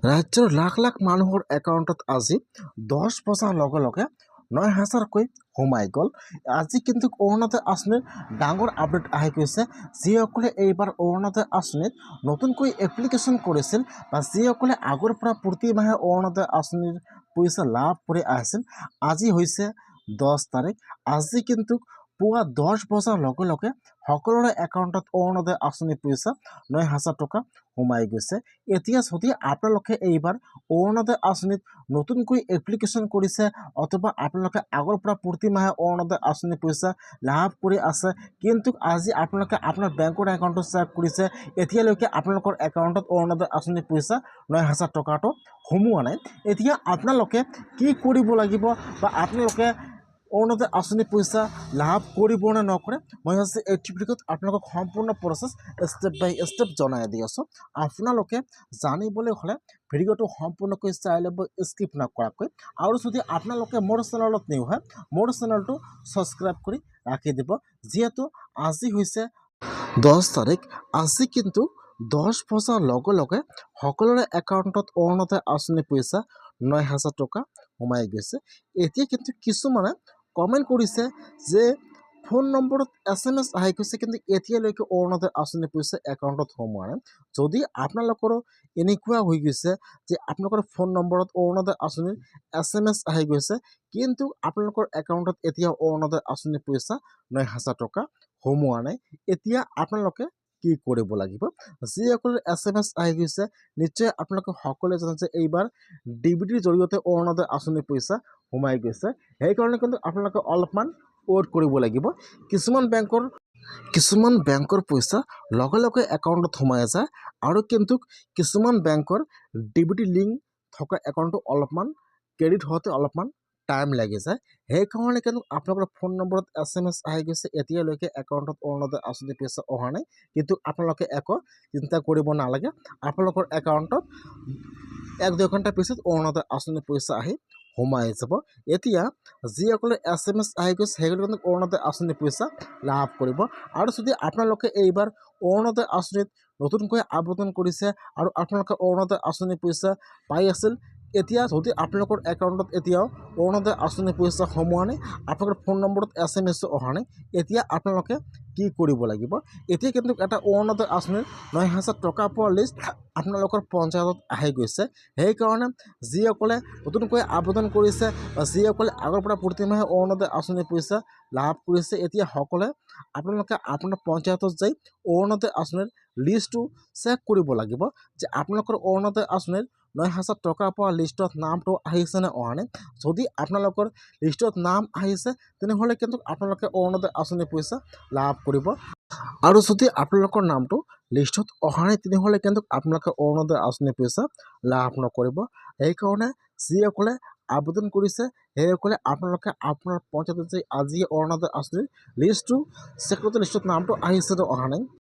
ৰাজ্যৰ লাখ লাখ মানুহৰ একাউণ্টত আজি 10 বজাৰ লগে লগে 9,000কৈ সোমাই গ'ল। আজি কিন্তু অৰুণোদয় আঁচনিৰ ডাঙৰ আপডেট আহি গৈছে। যিসকলে এইবাৰ অৰুণোদয় আঁচনিত নতুনকৈ এপ্লিকেশ্যন কৰিছিল বা যিসকলে আগৰ পৰা প্ৰতি মাহে অৰুণোদয় আঁচনিৰ পইচা লাভ কৰি আহিছিল, আজি হৈছে 10 তাৰিখ। আজি কিন্তু পুৱা 10 বজাৰ লগে লগে সকলোৰে একাউণ্টত অৰুণোদয় আঁচনিৰ পইচা 9,000 টকা সোমাই গৈছে। এতিয়া যদি আপোনালোকে এইবাৰ অৰুণোদয় আঁচনিত নতুনকৈ এপ্লিকেশ্যন কৰিছে অথবা আপোনালোকে আগৰ পৰা প্ৰতি মাহে অৰুণোদয় আঁচনিৰ পইচা লাভ কৰি আছে, কিন্তু আজি আপোনালোকে আপোনাৰ বেংকৰ একাউণ্টত চেক কৰিছে, এতিয়ালৈকে আপোনালোকৰ একাউণ্টত অৰুণোদয় আঁচনিৰ পইচা 9,000 টকাটো সোমোৱা নাই। এতিয়া আপোনালোকে কি কৰিব লাগিব বা আপোনালোকে অৰুণোদয় আঁচনিৰ পইচা লাভ কৰিব নে নকৰে, মই আজি এই ভিডিঅ'ত আপোনালোকক সম্পূৰ্ণ প্ৰচেছ ষ্টেপ বাই ষ্টেপ জনাই দি আছোঁ। আপোনালোকে জানিবলৈ হ'লে ভিডিঅ'টো সম্পূৰ্ণকৈ চাই ল'ব, স্কিপ নকৰাকৈ। আৰু যদি আপোনালোকে মোৰ চেনেলত নিউ হয়, মোৰ চেনেলটো ছাবস্ক্ৰাইব কৰি ৰাখি দিব। যিহেতু আজি হৈছে 10 তাৰিখ, আজি কিন্তু 10 বজাৰ লগে লগে সকলোৰে একাউণ্টত অৰুণোদয় আঁচনিৰ পইচা 9,000 টকা সোমাই গৈছে। এতিয়া কিন্তু কিছুমানে কমেণ্ট কৰিছে যে ফোন নম্বৰত SMS আহি গৈছে, কিন্তু এতিয়ালৈকে অৰুণোদয় আঁচনিৰ পইচা একাউণ্টত সোমোৱা নাই। যদি আপোনালোকৰো এনেকুৱা হৈ গৈছে যে আপোনালোকৰ ফোন নম্বৰত অৰুণোদয় আঁচনিৰ SMS আহি গৈছে, কিন্তু আপোনালোকৰ একাউণ্টত এতিয়া অৰুণোদয় আঁচনিৰ পইচা 9,000 টকা সোমোৱা নাই, এতিয়া আপোনালোকে কি কৰিব লাগিব? যিসকলৰ SMS আহি গৈছে, নিশ্চয় আপোনালোকে সকলোৱে জানে যে এইবাৰ DBTৰ জৰিয়তে অৰুণোদয় আঁচনিৰ পইচা সোমাই গৈছে। সেইকাৰণে কিন্তু আপোনালোকে অলপমান ৱেইট কৰিব লাগিব। কিছুমান বেংকৰ পইচা লগে লগে একাউণ্টত সোমাই যায় আৰু কিন্তু কিছুমান বেংকৰ DBT লিংক থকা একাউণ্টটো অলপমান ক্ৰেডিট হওঁতে অলপমান টাইম লাগি যায়। সেইকাৰণে কিন্তু আপোনালোকৰ ফোন নম্বৰত SMS আহি গৈছে, এতিয়ালৈকে একাউণ্টত অৰুণোদয় আঁচনিৰ পইচা অহা নাই, কিন্তু আপোনালোকে একো চিন্তা কৰিব নালাগে। আপোনালোকৰ একাউণ্টত 1-2 ঘণ্টাৰ পিছত অৰুণোদয় আঁচনিৰ পইচা আহি সোমাই যাব। এতিয়া যিসকলে SMS আহি গৈছে সেইসকলে কিন্তু অৰুণোদয় আঁচনিৰ পইচা লাভ কৰিব। আৰু যদি আপোনালোকে এইবাৰ অৰুণোদয় আঁচনিত নতুনকৈ আবেদন কৰিছে আৰু আপোনালোকে অৰুণোদয় আঁচনিৰ পইচা পাই আছিল, এতিয়া যদি আপোনালোকৰ একাউণ্টত এতিয়াও অৰুণোদয় আঁচনিৰ পইচা সোমোৱা নাই, আপোনালোকৰ ফোন নম্বৰত SMS অহা নাই, এতিয়া আপোনালোকে কি কৰিব লাগিব? এতিয়া কিন্তু এটা অৰুণোদয় আঁচনিৰ 9,000 টকা পোৱা লিষ্ট আপোনালোকৰ পঞ্চায়তত আহি গৈছে। সেইকাৰণে যিসকলে নতুনকৈ আবেদন কৰিছে বা যিসকলে আগৰ পৰা প্ৰতিমাহে অৰুণোদয় আঁচনিৰ পইচা লাভ কৰিছে, এতিয়া সকলোৱে আপোনালোকে আপোনাৰ পঞ্চায়তত যাই অৰুণোদয় আঁচনিৰ লিষ্টটো চেক কৰিব লাগিব যে আপোনালোকৰ অৰুণোদয় আঁচনিৰ 9,000 টকা পোৱা লিষ্টত নামটো আহিছে নে অহা নাই। যদি আপোনালোকৰ লিষ্টত নাম আহিছে, তেনেহ'লে কিন্তু আপোনালোকে অৰুণোদয় আঁচনিৰ পইচা লাভ কৰিব। আৰু যদি আপোনালোকৰ নামটো লিষ্টত অহা নাই, তেনেহ'লে কিন্তু আপোনালোকে অৰুণোদয় আঁচনিৰ পইচা লাভ নকৰিব। সেইকাৰণে যিসকলে আবেদন কৰিছে সেইসকলে আপোনালোকে আপোনাৰ পঞ্চায়তত যাই আজি অৰুণোদয় আঁচনিৰ লিষ্টটো চেক কৰোঁতে লিষ্টত নামটো আহিছে নে অহা নাই